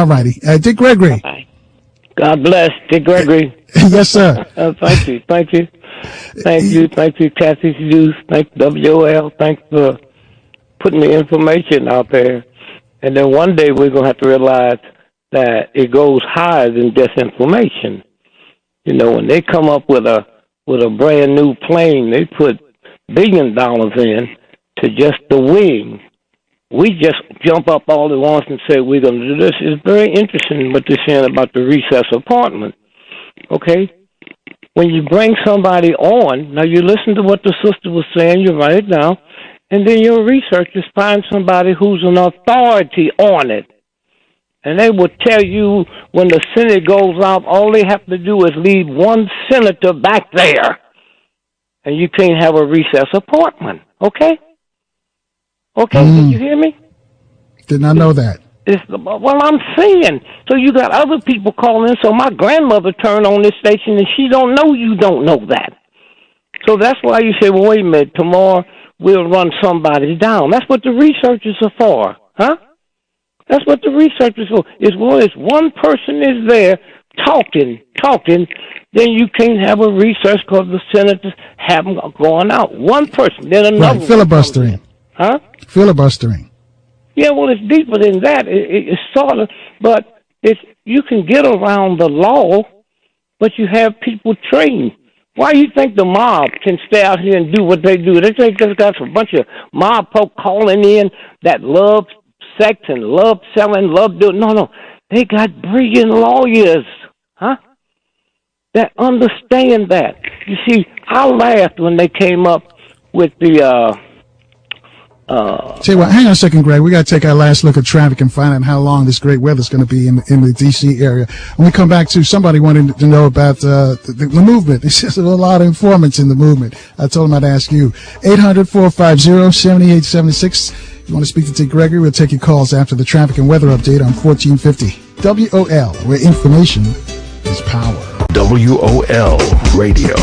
All righty. Dick Gregory. Bye. God bless. Dick Gregory. Yes, sir. Thank you. Thank you. Thank you. Thank you, Kathy Hughes. Thank you, WOL. Thanks for putting the information out there. And then one day we're going to have to realize that it goes higher than disinformation. You know, when they come up with a brand new plane, they put $1 billion in to just the wing. We just jump up all at once and say we're going to do this. It's very interesting what they're saying about the recess apartment. Okay? When you bring somebody on, now you listen to what the sister was saying, you write it down, and then your researchers find somebody who's an authority on it. And they will tell you when the Senate goes out, all they have to do is leave one senator back there. And you can't have a recess apartment. Okay? Okay, Did you hear me? Did not know that. Well, I'm saying. So you got other people calling in. So my grandmother turned on this station, and she don't know you don't know that. So that's why you say, well, wait a minute, tomorrow we'll run somebody down. That's what the researchers are for, huh? That's what the researchers are for. If one person is there talking, then you can't have a research because the senators have them going out. One person, then another. Right, filibustering. Huh? Filibustering. Yeah, well, it's deeper than that. It's sort of, but you can get around the law, but you have people trained. Why do you think the mob can stay out here and do what they do? They think there's got a bunch of mob folk calling in that love sex and love selling, love doing. No. They got brilliant lawyers, huh? That understand that. You see, I laughed when they came up with the, Tell you what, hang on a second, Greg. We got to take our last look at traffic and find out how long this great weather is going to be in the D.C. area. When we come back to somebody wanting to know about the movement. There's just a lot of informants in the movement. I told him I'd ask you. 800-450-7876. You want to speak to Dick Gregory? We'll take your calls after the traffic and weather update on 1450 WOL, where information is power. WOL Radio.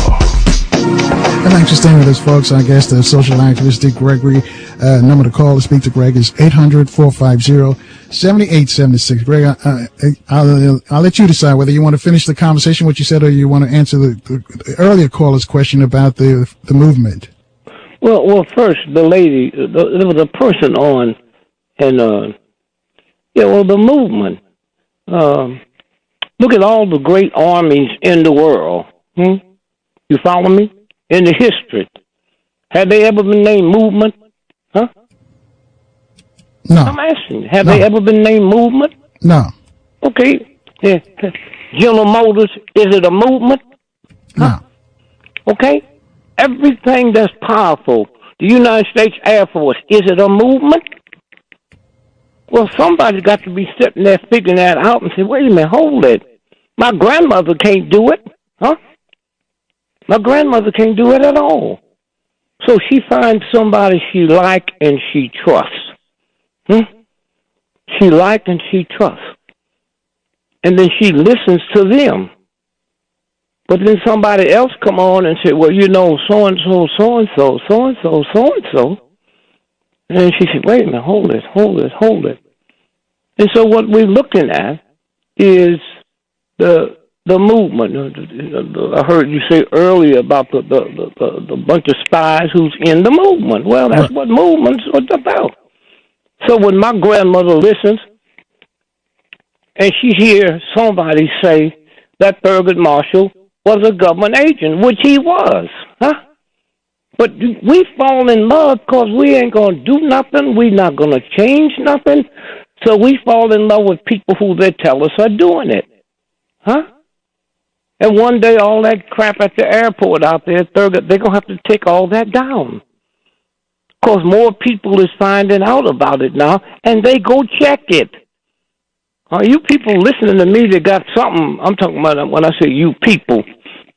And thanks for staying with us, folks. Our guest, the social activist Dick Gregory. Number to call to speak to Greg is 800-450-7876. Greg, I'll let you decide whether you want to finish the conversation, what you said, or you want to answer the earlier caller's question about the movement. Well, first, the lady, there was a person on, and, the movement. Look at all the great armies in the world. You follow me? In the history. Have they ever been named movement? Huh? No. I'm asking. Have they ever been named movement? No. Okay. Yeah. General Motors, is it a movement? Huh? No. Okay. Everything that's powerful, the United States Air Force, is it a movement? Well, somebody's got to be sitting there figuring that out and say, wait a minute, hold it. My grandmother can't do it. Huh? My grandmother can't do it at all. So she finds somebody she like and she trusts. She like and she trusts. And then she listens to them. But then somebody else come on and say, well, so-and-so, so-and-so, so-and-so, so-and-so. And then she said, wait a minute, hold it. And so what we're looking at is the movement. I heard you say earlier about the bunch of spies who's in the movement. Well, that's what movement's about. So when my grandmother listens and she hears somebody say that Thurgood Marshall was a government agent, which he was, huh? But we fall in love because we ain't going to do nothing. We're not going to change nothing. So we fall in love with people who they tell us are doing it, huh? And one day, all that crap at the airport out there, they're going to have to take all that down. Because more people is finding out about it now, and they go check it. You people listening to me that got something, I'm talking about when I say you people,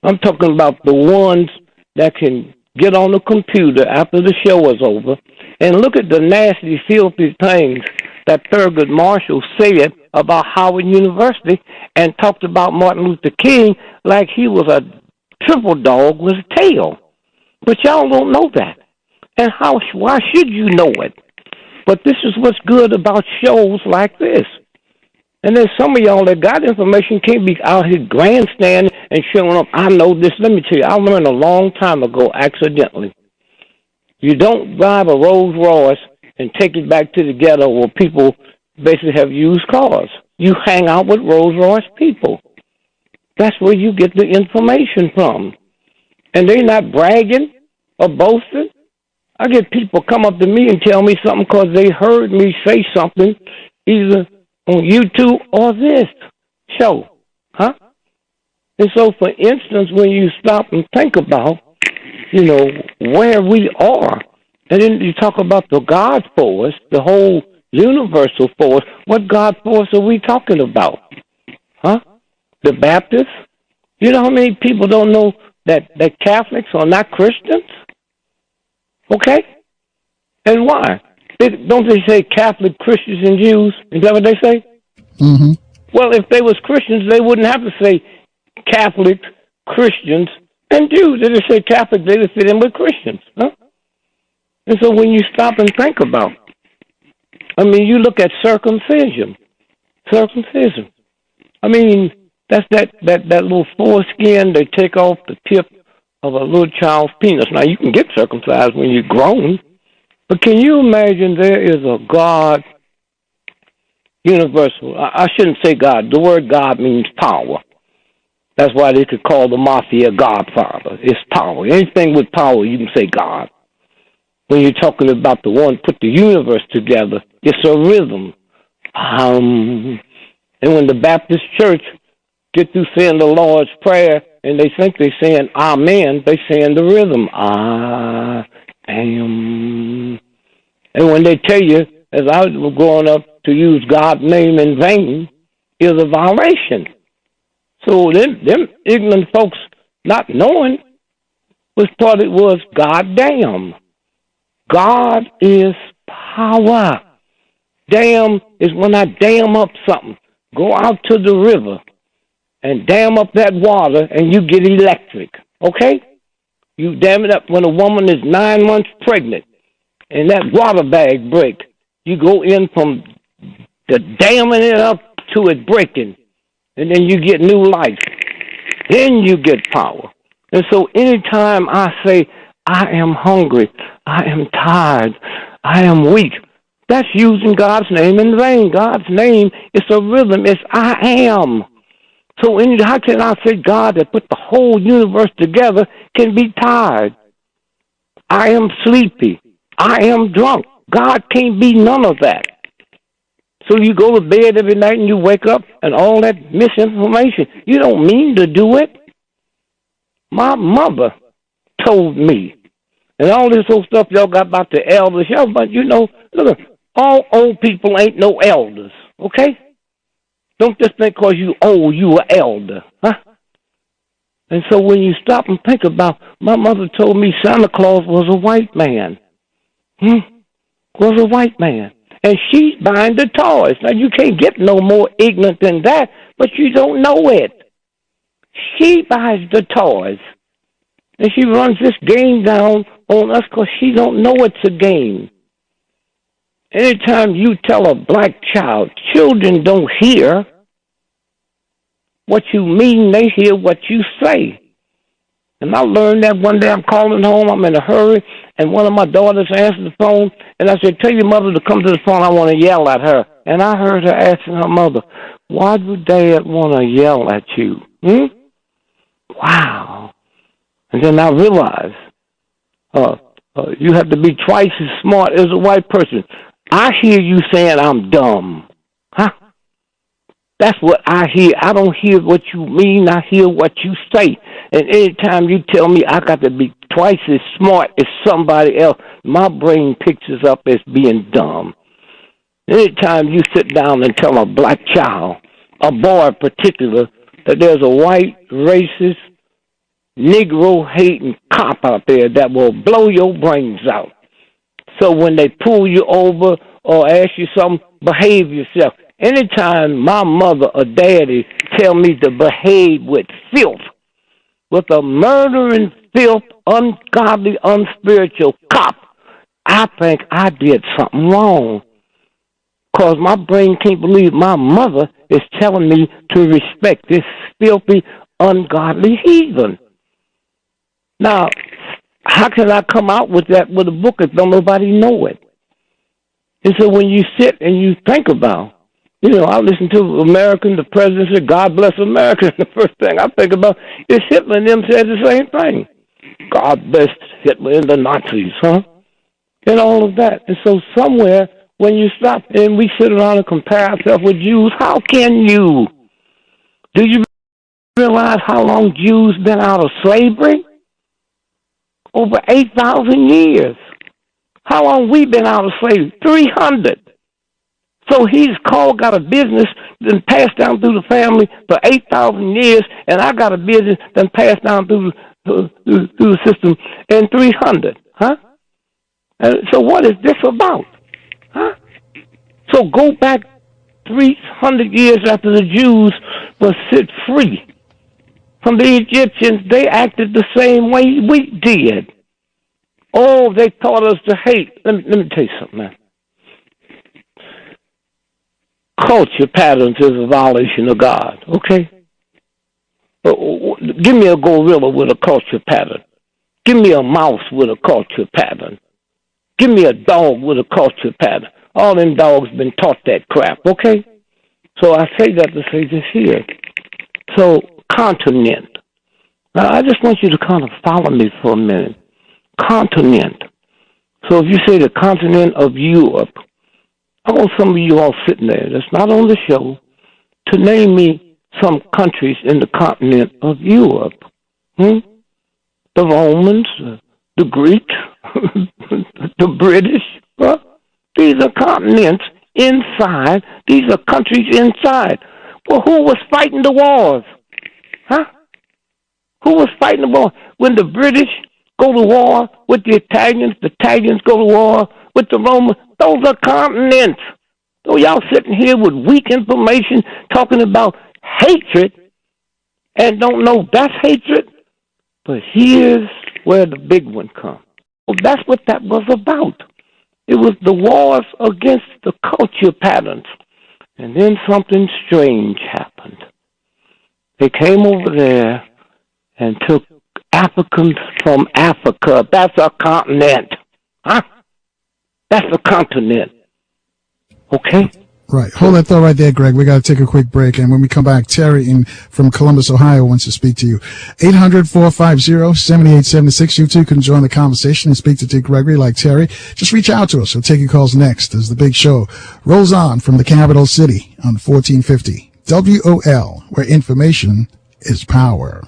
I'm talking about the ones that can get on the computer after the show is over and look at the nasty, filthy things that Thurgood Marshall said about Howard University and talked about Martin Luther King like he was a triple dog with a tail. But y'all don't know that. And why should you know it? But this is what's good about shows like this. And then some of y'all that got information can't be out here grandstanding and showing up. I know this. Let me tell you, I learned a long time ago accidentally. You don't drive a Rolls Royce and take it back to the ghetto where people basically have used cars. You hang out with Rolls Royce people. That's where you get the information from. And they're not bragging or boasting. I get people come up to me and tell me something because they heard me say something either on YouTube or this show. Huh? And so, for instance, when you stop and think about, where we are, and then you talk about the God force, the whole universal force, what God force are we talking about? Huh? The Baptists? You know how many people don't know that Catholics are not Christians? Okay? And why? Don't they say Catholic, Christians, and Jews? Is that what they say? Mm-hmm. Well, if they was Christians, they wouldn't have to say Catholics, Christians, and Jews. They just say Catholic, they would fit in with Christians. Huh? And so when you stop and think about, you look at circumcision. That's that little foreskin they take off the tip of a little child's penis. Now, you can get circumcised when you're grown, but can you imagine there is a God universal? I shouldn't say God. The word God means power. That's why they could call the mafia Godfather. It's power. Anything with power, you can say God. When you're talking about the one put the universe together, it's a rhythm. And when the Baptist church get through saying the Lord's Prayer and they think they're saying Amen, they saying the rhythm. I am. And when they tell you, as I was growing up, to use God's name in vain is a violation. So them ignorant folks not knowing thought it was God damn. God is power. Dam is when I dam up something. Go out to the river and dam up that water and you get electric. Okay? You dam it up when a woman is 9 months pregnant and that water bag break. You go in from the damming it up to it breaking. And then you get new life. Then you get power. And so anytime I say, I am hungry, I am tired, I am weak, that's using God's name in vain. God's name is a rhythm. It's I am. So how can I say God that put the whole universe together can be tired? I am sleepy. I am drunk. God can't be none of that. So you go to bed every night and you wake up and all that misinformation. You don't mean to do it. My mother told me. And all this old stuff y'all got about the elders. But look, all old people ain't no elders. Okay? Don't just think because you old, you an elder. Huh? And so when you stop and think about, my mother told me Santa Claus was a white man. Was a white man. And she's buying the toys. Now, you can't get no more ignorant than that, but you don't know it. She buys the toys. And she runs this game down on us because she don't know it's a game. Anytime you tell a black child, children don't hear what you mean, they hear what you say. And I learned that one day I'm calling home, I'm in a hurry, and one of my daughters answered the phone, and I said, tell your mother to come to the phone, I want to yell at her. And I heard her asking her mother, why would Dad want to yell at you? Wow. And then I realized, you have to be twice as smart as a white person. I hear you saying I'm dumb. Huh? That's what I hear. I don't hear what you mean. I hear what you say. And anytime you tell me I got to be twice as smart as somebody else, my brain pictures up as being dumb. Anytime you sit down and tell a black child, a boy in particular, that there's a white, racist, Negro-hating cop out there that will blow your brains out. So when they pull you over or ask you something, behave yourself. Anytime my mother or daddy tell me to behave with filth, with a murdering, filth, ungodly, unspiritual cop, I think I did something wrong. Because my brain can't believe my mother is telling me to respect this filthy, ungodly heathen. Now, how can I come out with that with a book if don't nobody know it? And so when you sit and you think about, I listen to American, the president said, God bless America. And the first thing I think about is Hitler and them said the same thing. God bless Hitler and the Nazis, and all of that. And so somewhere, when you stop and we sit around and compare ourselves with Jews, how can you? Do you realize how long Jews been out of slavery? Over 8,000 years. How long we been out of slavery? 300. So got a business that passed down through the family for 8,000 years, and I got a business that passed down through the system in 300. So what is this about? So go back 300 years after the Jews were set free from the Egyptians. They acted the same way we did. Oh, they taught us to hate. Let me tell you something, man. Culture patterns is a violation of God, okay? Give me a gorilla with a culture pattern. Give me a mouse with a culture pattern. Give me a dog with a culture pattern. All them dogs been taught that crap, okay? So I say that to say this here. So, continent. Now, I just want you to kind of follow me for a minute. Continent. So if you say the continent of Europe, I want some of you all sitting there that's not on the show to name me some countries in the continent of Europe. The Romans, the Greeks, the British. These are continents inside. These are countries inside. Well, who was fighting the wars? Who was fighting the war? When the British go to war with the Italians go to war with the Romans. Those are continents. So y'all sitting here with weak information talking about hatred and don't know that's hatred. But here's where the big one comes. Well, that's what that was about. It was the wars against the culture patterns. And then something strange happened. They came over there and took Africans from Africa. That's a continent. That's a continent. Okay? Right. Hold that thought right there, Greg. We got to take a quick break. And when we come back, Terry from Columbus, Ohio wants to speak to you. 800-450-7876. You too can join the conversation and speak to Dick Gregory like Terry. Just reach out to us. We'll take your calls next as the big show rolls on from the capital city on 1450 WOL, where information is power.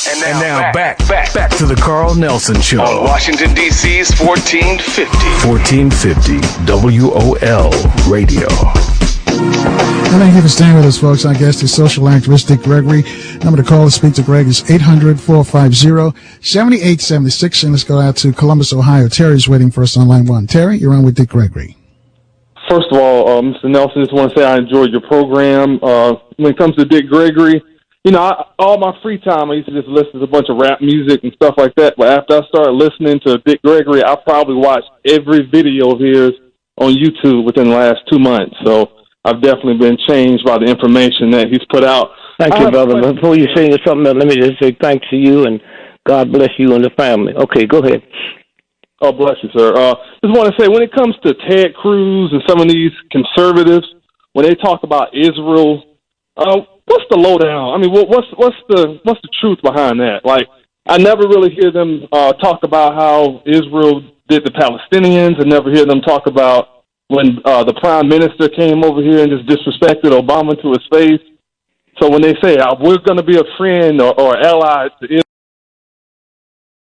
And now back to the Carl Nelson Show on Washington, D.C.'s 1450. 1450 WOL Radio. And thank you for staying with us, folks. Our guest is social activist Dick Gregory. Number to call to speak to Greg is 800-450-7876. And let's go out to Columbus, Ohio. Terry's waiting for us on line one. Terry, you're on with Dick Gregory. First of all, Mr. Nelson, just want to say I enjoyed your program. When it comes to Dick Gregory, all my free time, I used to just listen to a bunch of rap music and stuff like that. But after I started listening to Dick Gregory, I probably watched every video of his on YouTube within the last 2 months. So I've definitely been changed by the information that he's put out. Thank you, brother. Before you say something else, let me just say thanks to you and God bless you and the family. Okay, go ahead. Oh, bless you, sir. Just want to say, when it comes to Ted Cruz and some of these conservatives, when they talk about Israel, what's the lowdown? I mean, what's the truth behind that? Like, I never really hear them talk about how Israel did the Palestinians. I never hear them talk about when the prime minister came over here and just disrespected Obama to his face. So when they say, we're going to be a friend or ally to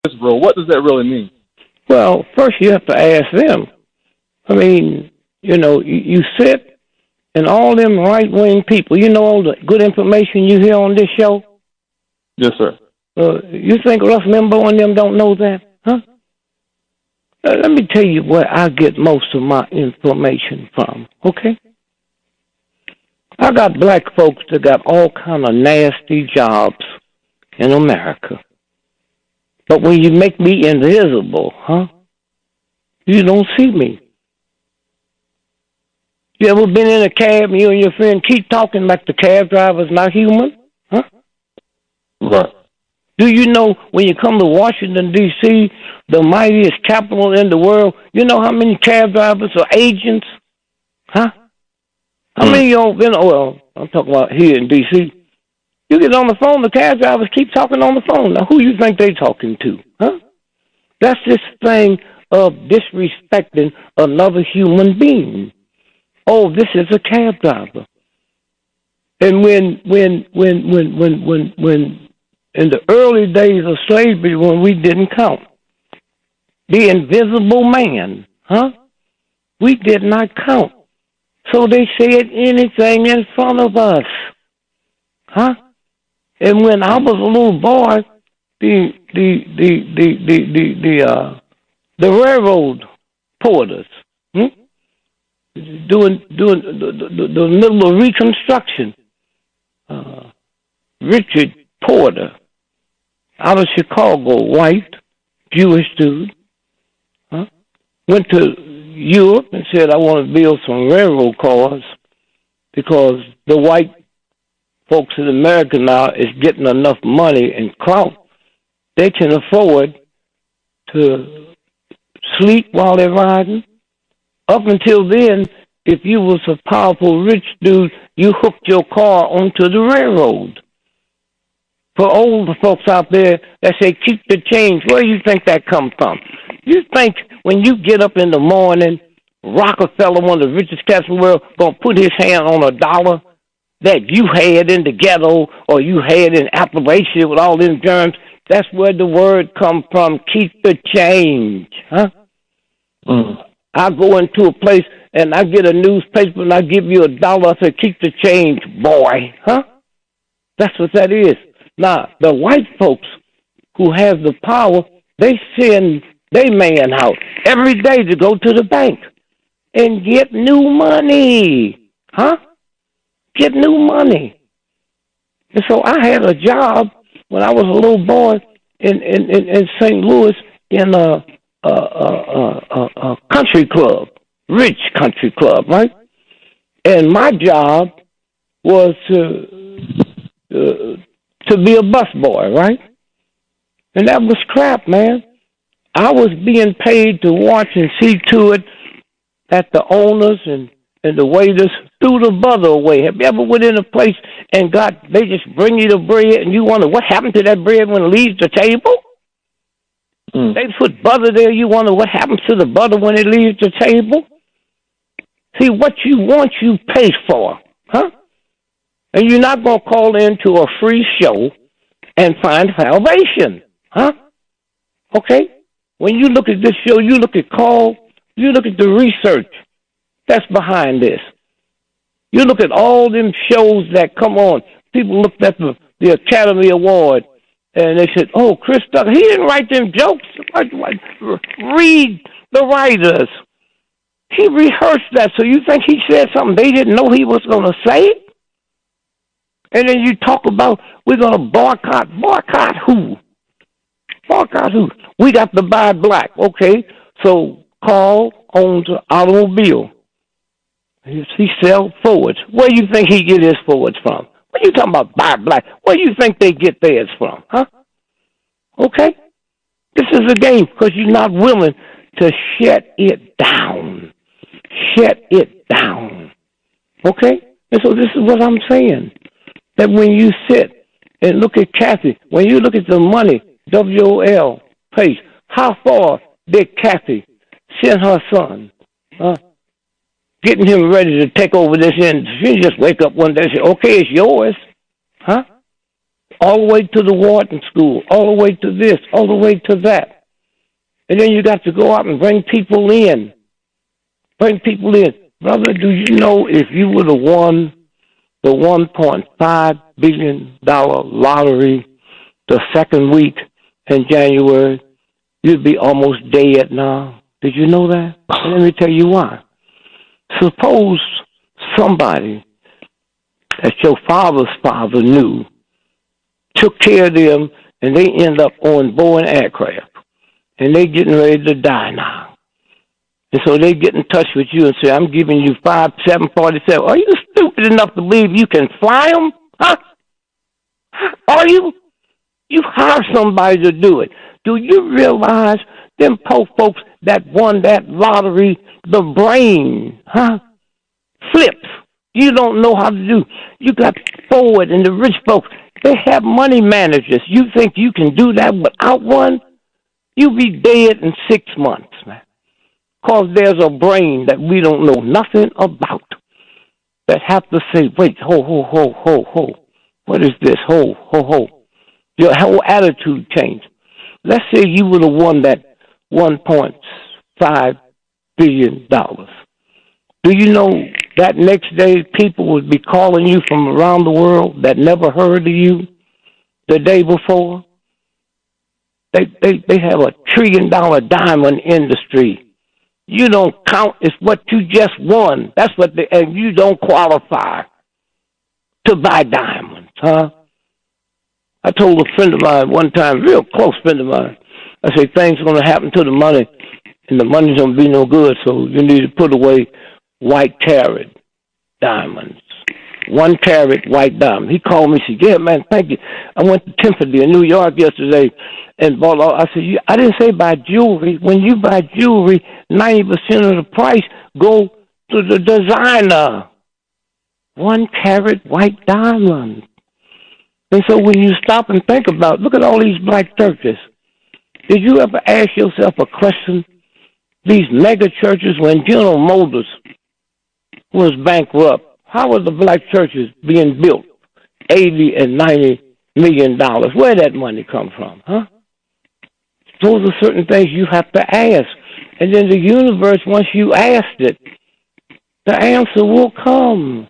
Israel, what does that really mean? Well, first you have to ask them. I mean, you sit and all them right-wing people, all the good information you hear on this show? Yes, sir. You think Russ Limbaugh and them don't know that? Huh? Let me tell you where I get most of my information from, okay? I got black folks that got all kind of nasty jobs in America. But when you make me invisible, you don't see me. You ever been in a cab and you and your friend keep talking like the cab driver's not human? Huh? Right. Do you know when you come to Washington, D.C., the mightiest capital in the world, you know how many cab drivers are agents? Huh? How many of y'all been, well, I'm talking about here in D.C., you get on the phone, the cab drivers keep talking on the phone. Now, who you think they talking to? Huh? That's this thing of disrespecting another human being. Oh, this is a cab driver. And when in the early days of slavery, when we didn't count, the invisible man, huh? We did not count. So they said anything in front of us, huh? And when I was a little boy, the railroad porters, doing the middle of Reconstruction, Richard Porter, out of Chicago, white, Jewish dude, went to Europe and said, I want to build some railroad cars because the white folks in America now is getting enough money and clout. They can afford to sleep while they're riding. Up until then, if you was a powerful rich dude, you hooked your car onto the railroad. For older folks out there that say, keep the change, where do you think that comes from? You think when you get up in the morning, Rockefeller, one of the richest cats in the world, going to put his hand on a dollar that you had in the ghetto or you had in Appalachia with all them germs? That's where the word comes from, keep the change, huh? I go into a place and I get a newspaper and I give you $1. I say, keep the change, boy, huh? That's what that is. Now, the white folks who have the power, they send their man out every day to go to the bank and get new money, huh? Get new money. And so I had a job when I was a little boy in St. Louis in a country club, rich country club, right? And my job was to be a busboy, right? And that was crap, man. I was being paid to watch and see to it that the owners and the waiters threw the butter away. Have you ever went in a place and they just bring you the bread and you wonder what happened to that bread when it leaves the table? They put butter there, you wonder what happens to the butter when it leaves the table? See, what you want, you pay for, huh? And you're not going to call into a free show and find salvation, huh? Okay? When you look at this show, you look at Carl, you look at the research that's behind this. You look at all them shows that come on. People looked at the Academy Award, and they said, oh, Chris Tucker, he didn't write them jokes. Read the writers. He rehearsed that, so you think he said something they didn't know he was going to say? And then you talk about we're going to boycott. Boycott who? Boycott who? We got to buy black. Okay, so Carl owns an automobile. He sells Fords. Where do you think he get his Fords from? What are you talking about buy black? Where do you think they get theirs from? Huh? Okay? This is a game because you're not willing to shut it down. Shut it down. Okay? And so this is what I'm saying. That when you sit and look at Kathy, when you look at the money, WOL pays, how far did Kathy send her son? Getting him ready to take over this end. She just wake up one day and say, okay, it's yours. Huh? All the way to the Wharton School, all the way to this, all the way to that. And then you got to go out and bring people in. Bring people in. Brother, do you know if you would have won the $1.5 billion lottery the second week in January, you'd be almost dead now? Did you know that? Let me tell you why. Suppose somebody that your father's father knew took care of them and they end up on Boeing aircraft and they getting ready to die now. And so they get in touch with you and say, I'm giving you 747. Are you stupid enough to believe you can fly them? Huh? Are you? You hire somebody to do it. Do you realize them poor folks that won that lottery, the brain, flips? You don't know how to do. You got Ford and the rich folks. They have money managers. You think you can do that without one? You'll be dead in 6 months, man. Because there's a brain that we don't know nothing about that have to say, wait, ho. What is this? Ho. Your whole attitude changed. Let's say you would have won that $1.5 billion. Do you know that next day people would be calling you from around the world that never heard of you the day before? They have a $1 trillion diamond industry. You don't count. It's what you just won. That's what and you don't qualify to buy diamonds, huh? I told a friend of mine one time, real close friend of mine, I said, things are going to happen to the money, and the money's going to be no good, so you need to put away white carat diamonds. 1 carat white diamond. He called me and said, yeah, man, thank you. I went to Tiffany in New York yesterday and bought all. I said, I didn't say buy jewelry. When you buy jewelry, 90% of the price go to the designer. 1 carat white diamond. And so when you stop and think about, look at all these black churches. Did you ever ask yourself a question? These mega churches, when General Motors was bankrupt, how were the black churches being built? $80 and $90 million. Where did that money come from, huh? Those are certain things you have to ask. And then the universe, once you asked it, the answer will come.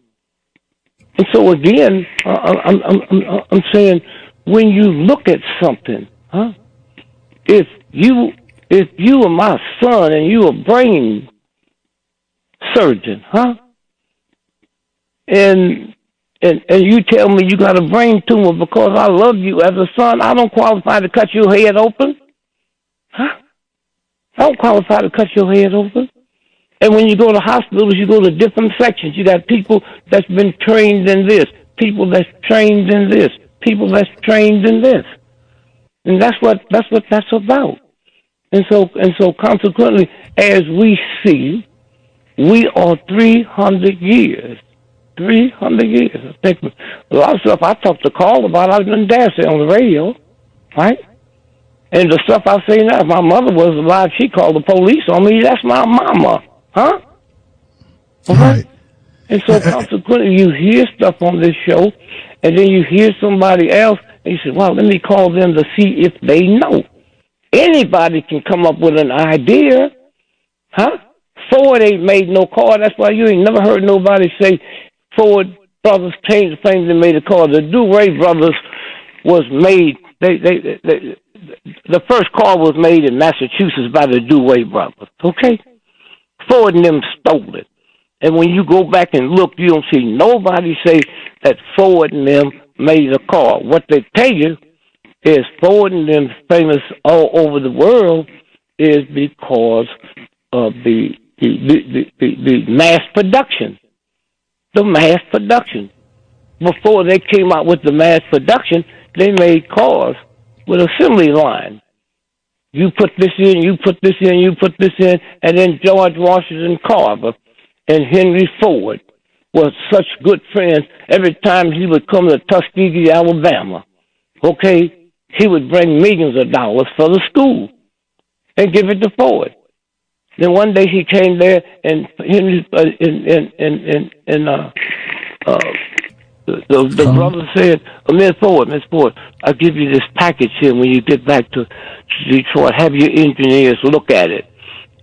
And so again, I'm saying, when you look at something, huh? If you are my son and you a brain surgeon, huh? And you tell me you got a brain tumor because I love you as a son, I don't qualify to cut your head open, huh? I don't qualify to cut your head open. And when you go to hospitals, you go to different sections. You got people that's been trained in this, people that's trained in this, people that's trained in this, and that's what that's about. And so consequently, as we see, we are 300 years. 300 years. I think a lot of stuff I talked to Carl about, I didn't dare say on the radio, right? And the stuff I say now, if my mother was alive, she called the police on me. That's my mama. Huh? Right. And so consequently, you hear stuff on this show, and then you hear somebody else, and you say, well, let me call them to see if they know. Anybody can come up with an idea. Huh? Ford ain't made no car. That's why you ain't never heard nobody say Ford Brothers changed the things they made a car. The DeWay Brothers was made, the first car was made in Massachusetts by the DeWay Brothers, okay? Ford and them stole it. And when you go back and look, you don't see nobody say that Ford and them made a car. What they tell you is Ford and them famous all over the world is because of the mass production. The mass production. Before they came out with the mass production, they made cars with assembly line. You put this in, you put this in, you put this in, and then George Washington Carver and Henry Ford were such good friends. Every time he would come to Tuskegee, Alabama, okay, he would bring millions of dollars for the school and give it to Ford. Then one day he came there, and Henry the brother said, Miss Ford, I'll give you this package here when you get back to Detroit. Have your engineers look at it.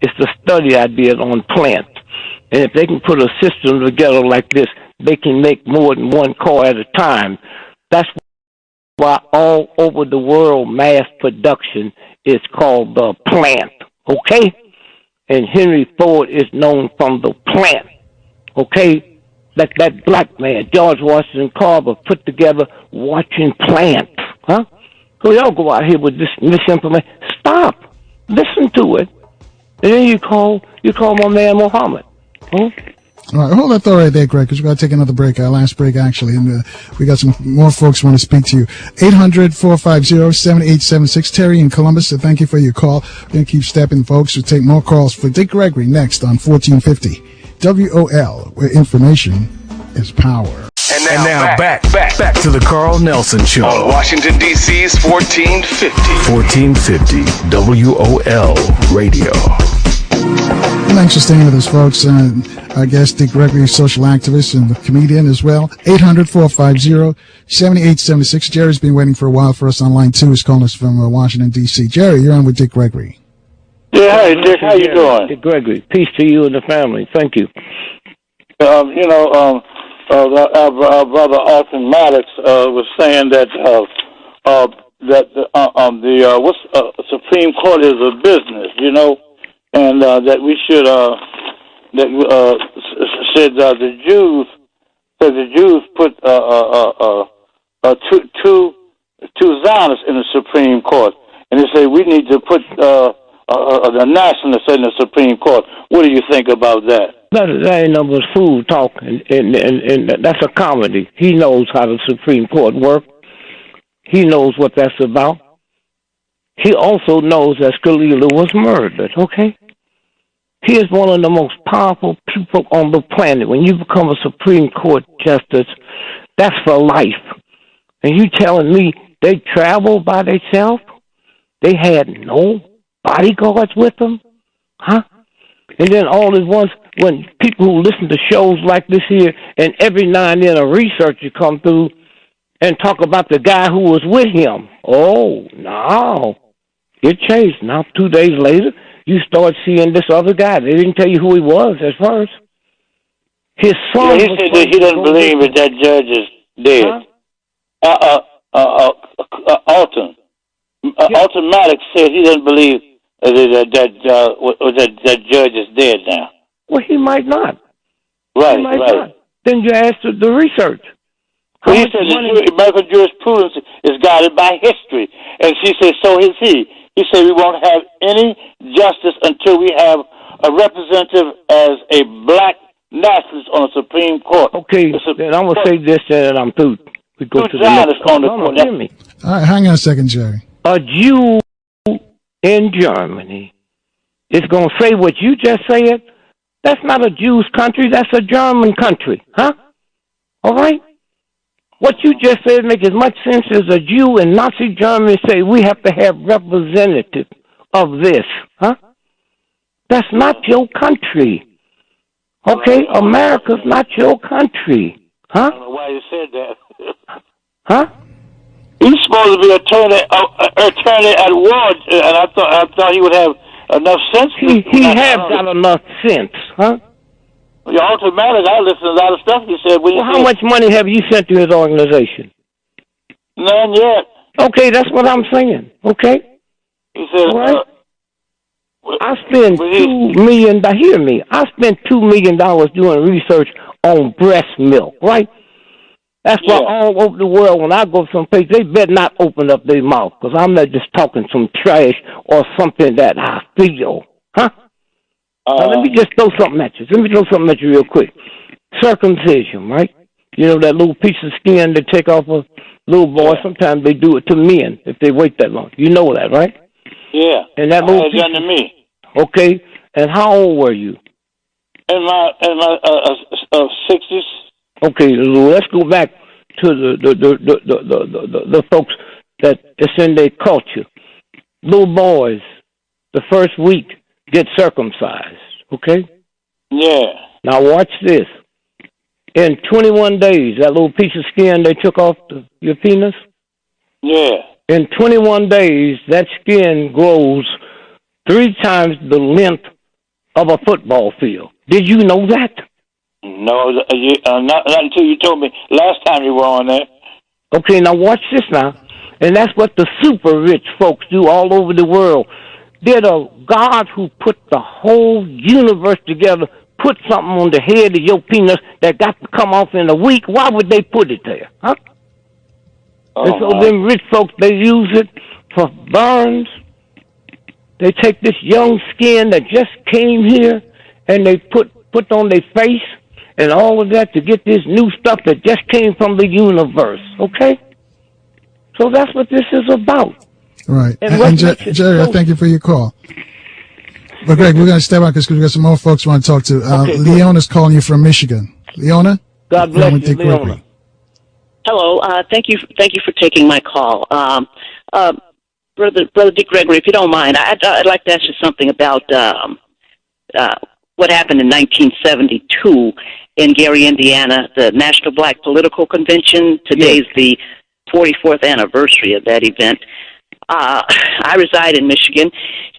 It's the study I did on plants. And if they can put a system together like this, they can make more than one car at a time. That's why all over the world mass production is called the plant, okay? And Henry Ford is known from the plant, okay? That black man, George Washington Carver, put together watching plants, huh? So y'all go out here with this misinformation. Stop. Listen to it. And then you call my man Muhammad. Huh? All right, hold that thought right there, Greg, because we've got to take another break, our last break, actually, and we got some more folks want to speak to you. 800-450-7876. Terry in Columbus, so thank you for your call. We're going to keep stepping, folks. We'll take more calls for Dick Gregory next on 1450 WOL, where information is power. And now back to the Carl Nelson Show. On Washington, D.C.'s 1450. 1450 WOL Radio. Thanks for staying with us, folks. Our guest, Dick Gregory, social activist and comedian as well. 800-450-7876. Jerry's been waiting for a while for us on line 2. He's calling us from Washington, D.C. Jerry, you're on with Dick Gregory. Yeah, hi, Dick. How you doing? Dick Gregory. Peace to you and the family. Thank you. Our brother Alton Maddox was saying that the Supreme Court is a business, and that we should said the Jews put two Zionists in the Supreme Court, and they say we need to put the nationalists in the Supreme Court. What do you think about that? That ain't no but fool talk, and that's a comedy. He knows how the Supreme Court works. He knows what that's about. He also knows that Scalia was murdered, okay? He is one of the most powerful people on the planet. When you become a Supreme Court justice, that's for life. And you telling me they traveled by themselves? They had no bodyguards with them? Huh? And then all at once, when people who listen to shows like this here, and every now and then a researcher come through and talk about the guy who was with him. Oh, no. It changed. Now, 2 days later, you start seeing this other guy. They didn't tell you who he was at first. His son. Yeah, he said that he doesn't believe that judge is dead. Huh? Alton. Alton Maddox said he doesn't believe that judge is dead now. Well, he might not. Right, he might right. not. Then you ask the research. Well, he said American jurisprudence is guided by history. And she said, so is he. He said we won't have any justice until we have a representative as a black nationalist on the Supreme Court. Okay, then I'm going to say this and I'm through. We go to the next on the court. Hear me. All right, hang on a second, Jerry. A Jew in Germany is going to say what you just said. That's not a Jew's country. That's a German country. Huh? All right? What you just said makes as much sense as a Jew in Nazi Germany say we have to have representatives of this. Huh? That's not your country. Okay? America's not your country. Huh? I don't know why you said that. Huh? He's supposed to be attorney at war, and I thought he would have enough sense. He has got enough sense, huh? Your automatic, I listen to a lot of stuff he said. Well, how much money have you sent to his organization? None yet. Okay, that's what I'm saying. Okay? He said, all right? I spent $2 million, hear me, I spent $2 million doing research on breast milk, right? That's why all over the world, when I go someplace, they better not open up their mouth, because I'm not just talking some trash or something that I feel. Huh? Now, let me just throw something at you. Real quick. Circumcision, right? You know, that little piece of skin they take off a little boy. Sometimes they do it to men if they wait that long. You know that, right? Yeah. And that little piece done to me. Okay. And how old were you? In my 60s. Okay, let's go back to the folks that it's in their culture. Little boys, the first week, get circumcised, okay? Yeah. Now watch this. In 21 days, that little piece of skin they took off your penis? Yeah. In 21 days, that skin grows 3 times the length of a football field. Did you know that? No, not until you told me last time you were on there. Okay, now watch this now. And that's what the super rich folks do all over the world. They're the God who put the whole universe together, put something on the head of your penis that got to come off in a week. Why would they put it there? Huh? And so them rich folks, they use it for burns. They take this young skin that just came here and they put on their face and all of that to get this new stuff that just came from the universe, okay? So that's what this is about. Right. And Jerry, I thank you for your call. But Greg, we're going to step out because we got some more folks we want to talk to. Leona's calling you from Michigan. Leona? God bless you, Leona. Hello. Thank you for taking my call. Brother Dick Gregory, if you don't mind, I'd like to ask you something about what happened in 1972 in Gary, Indiana, the National Black Political Convention. Today's the 44th anniversary of that event. I reside in Michigan,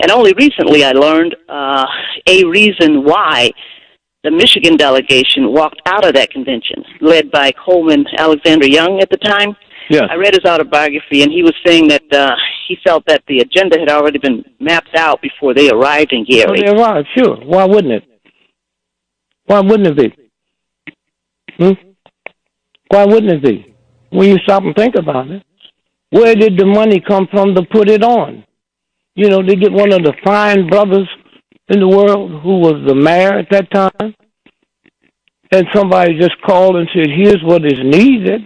and only recently I learned a reason why the Michigan delegation walked out of that convention, led by Coleman Alexander Young at the time. Yes. I read his autobiography, and he was saying that he felt that the agenda had already been mapped out before they arrived in Gary. Oh, they arrived, sure. Why wouldn't it? Why wouldn't it be? Why wouldn't it be? When you stop and think about it, where did the money come from to put it on? You know, they get one of the fine brothers in the world who was the mayor at that time, and somebody just called and said, here's what is needed.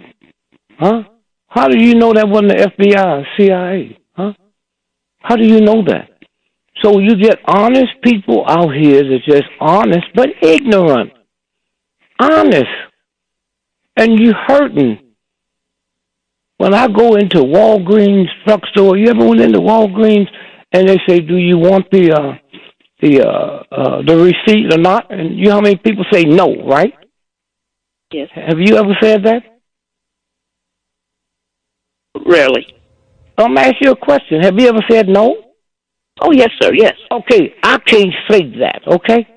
Huh? How do you know that wasn't the FBI or CIA? Huh? How do you know that? So you get honest people out here that's just honest but ignorant. Honest. And you hurting. When I go into Walgreens drugstore, you ever went into Walgreens and they say, do you want the receipt or not? And you know how many people say no, right? Yes. Have you ever said that? Rarely. I'm going to ask you a question. Have you ever said no? Oh, yes, sir, yes. Okay, I can't say that, okay?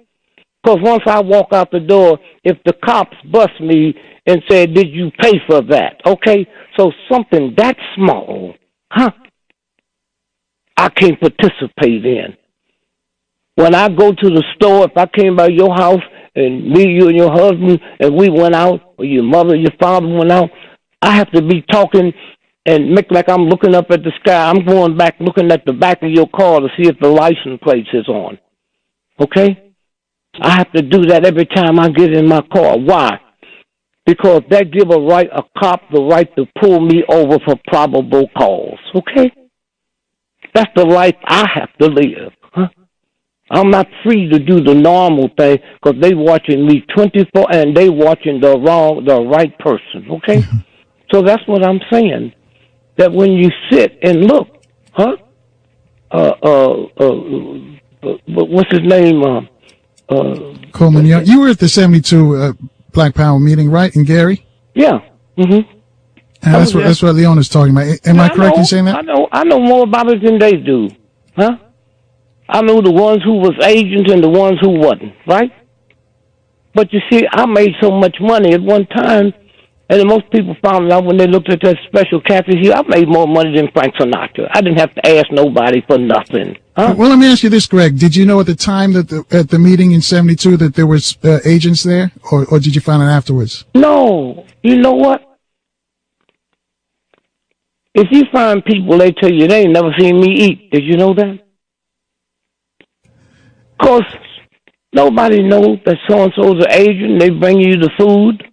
Because once I walk out the door, if the cops bust me and say, did you pay for that, okay? So something that small, I can't participate in. When I go to the store, if I came by your house and me, you, and your husband, and we went out, or your mother, your father went out, I have to be talking and make like I'm looking up at the sky. I'm going back looking at the back of your car to see if the license plate is on. Okay? I have to do that every time I get in my car. Why? Because that give a cop the right to pull me over for probable cause. Okay? That's the life I have to live. Huh? I'm not free to do the normal thing because they watching me 24 and they watching the right person. Okay? So that's what I'm saying. That when you sit and look, what's his name? Coleman Young. You were at the 72 Black Power meeting, right, in Gary? Yeah. Mm-hmm. And that's what Leona's talking about. Am I correct in saying that? I know more about it than they do. Huh? I know the ones who was agents and the ones who wasn't, right? But you see, I made so much money at one time. And most people found out when they looked at that special catfish here, I made more money than Frank Sinatra. I didn't have to ask nobody for nothing. Huh? Well, let me ask you this, Greg. Did you know at the time that at the meeting in 72 that there was agents there, or did you find out afterwards? No. You know what? If you find people, they tell you they ain't never seen me eat. Did you know that? Of course, nobody knows that so-and-so's an agent. They bring you the food.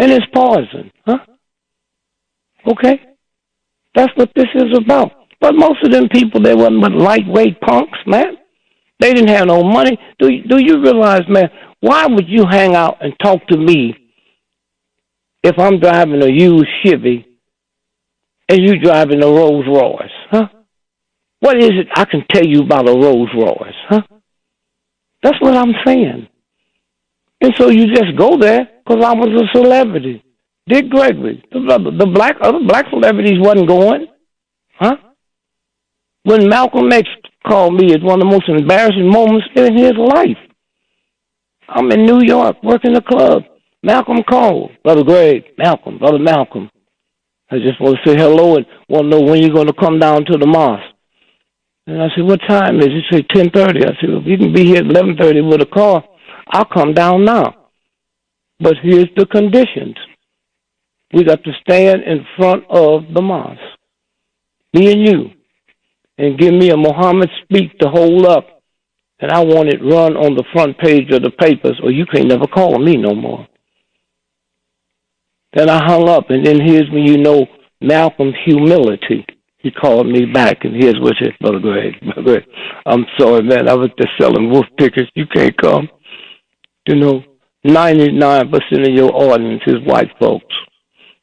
And it's poison, huh? Okay? That's what this is about. But most of them people, they wasn't but lightweight punks, man. They didn't have no money. Do you realize, man, why would you hang out and talk to me if I'm driving a used Chevy and you driving a Rolls Royce, huh? What is it I can tell you about a Rolls Royce, huh? That's what I'm saying. And so you just go there because I was a celebrity. Dick Gregory, the other black celebrities wasn't going, huh? When Malcolm X called me, it's one of the most embarrassing moments in his life. I'm in New York working the club. Malcolm called, Brother Greg, Brother Malcolm. I just want to say hello and want to know when you're going to come down to the mosque. And I said, what time is it? He said, 10:30. I said, well, if you can be here at 11:30 with a car, I'll come down now. But here's the conditions. We got to stand in front of the mosque, me and you. and give me a Muhammad speak to hold up, and I want it run on the front page of the papers, or you can't never call me no more. Then I hung up, and then here's when you know Malcolm's humility. He called me back, and here's what it, Brother Greg. I'm sorry, man. I was just selling wolf tickets. You can't come. 99% of your audience is white folks.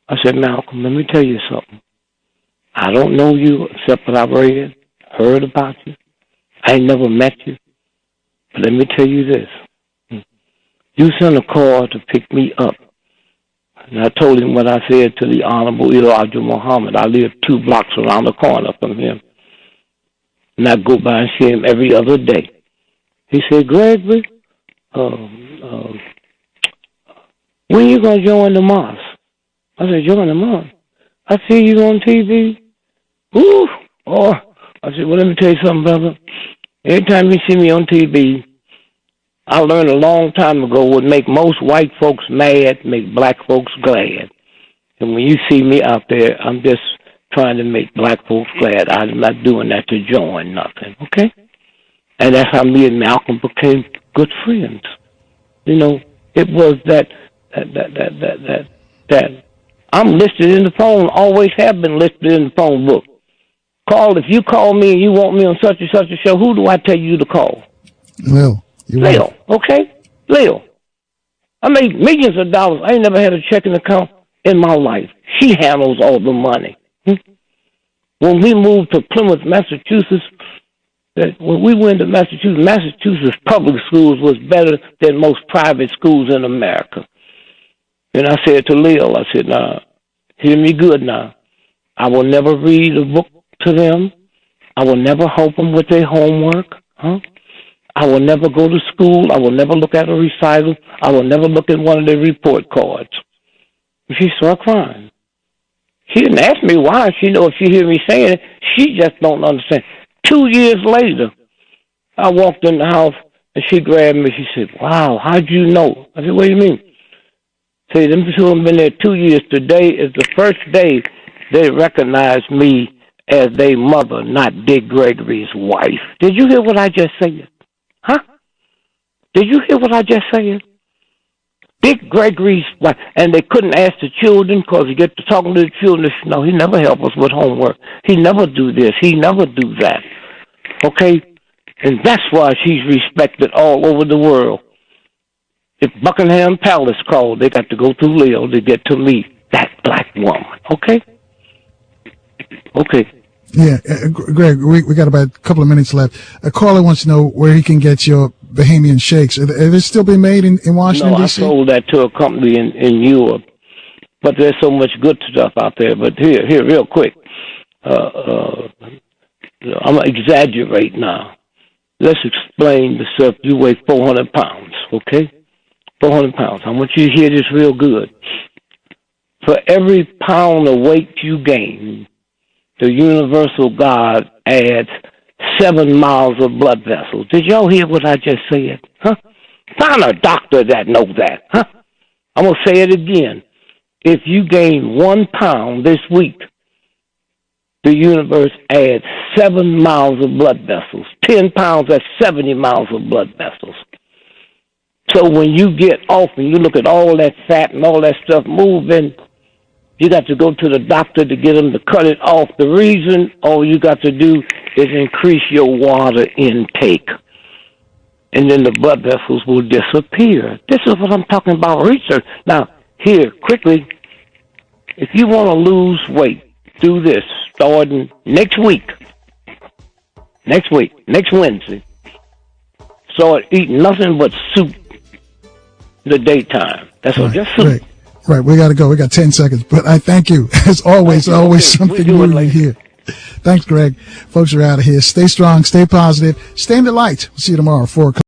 I said, Malcolm, let me tell you something. I don't know you except what I've read, heard about you. I ain't never met you. But let me tell you this. You sent a car to pick me up. And I told him what I said to the Honorable Elijah Muhammad. I live 2 blocks around the corner from him. And I go by and see him every other day. He said, Gregory, when you going to join the mosque? I said, join the mosque? I see you on TV. Ooh. Oh. I said, well, let me tell you something, brother. Every time you see me on TV, I learned a long time ago what make most white folks mad, make black folks glad. And when you see me out there, I'm just trying to make black folks glad. I'm not doing that to join nothing, okay? And that's how me and Malcolm became good friends. It was that I'm listed in the phone, always have been listed in the phone book. If you call me and you want me on such and such a show, who do I tell you to call? Lil. Okay? Lil. I made millions of dollars. I ain't never had a checking account in my life. She handles all the money. When we moved to Plymouth, Massachusetts, when we went to Massachusetts public schools was better than most private schools in America. And I said to Lil, I said, now, hear me good now. I will never read a book to them. I will never help them with their homework. I will never go to school. I will never look at a recital. I will never look at one of their report cards. She started crying. She didn't ask me why. She know if she hear me saying it, she just don't understand. 2 years later, I walked in the house, and she grabbed me. She said, wow, how'd you know? I said, what do you mean? Say, them two have been there 2 years. Today is the first day they recognized me as their mother, not Dick Gregory's wife. Did you hear what I just said? Huh? Did you hear what I just said? Dick Gregory's wife. And they couldn't ask the children because you get to talking to the children. No, he never help us with homework. He never do this. He never do that. Okay? And that's why she's respected all over the world. If Buckingham Palace called, they got to go through Leo to get to me, that black woman. Okay? Okay. Yeah, Greg, we got about a couple of minutes left. A caller wants to know where he can get your Bahamian shakes. Are they still being made in Washington, D.C.? No, I sold that to a company in Europe. But there's so much good stuff out there. But here, real quick. I'm going to exaggerate now. Let's explain the stuff. You weigh 400 pounds, okay? 400 pounds. I want you to hear this real good. For every pound of weight you gain, the universal God adds 7 miles of blood vessels. Did y'all hear what I just said? Huh? Find a doctor that knows that. Huh? I'm going to say it again. If you gain 1 pound this week, the universe adds 7 miles of blood vessels. 10 pounds, that's 70 miles of blood vessels. So when you get off and you look at all that fat and all that stuff moving, you got to go to the doctor to get them to cut it off. The reason all you got to do is increase your water intake. And then the blood vessels will disappear. This is what I'm talking about, research. Now, here, quickly, if you want to lose weight, do this starting next week. Next Wednesday. Start eating nothing but soup in the daytime. That's all, just soup. Right, we got to go. We got 10 seconds. But I thank you. As always, something new here. Thanks, Greg. Folks are out of here. Stay strong, stay positive, stay in the light. We'll see you tomorrow, 4 o'clock.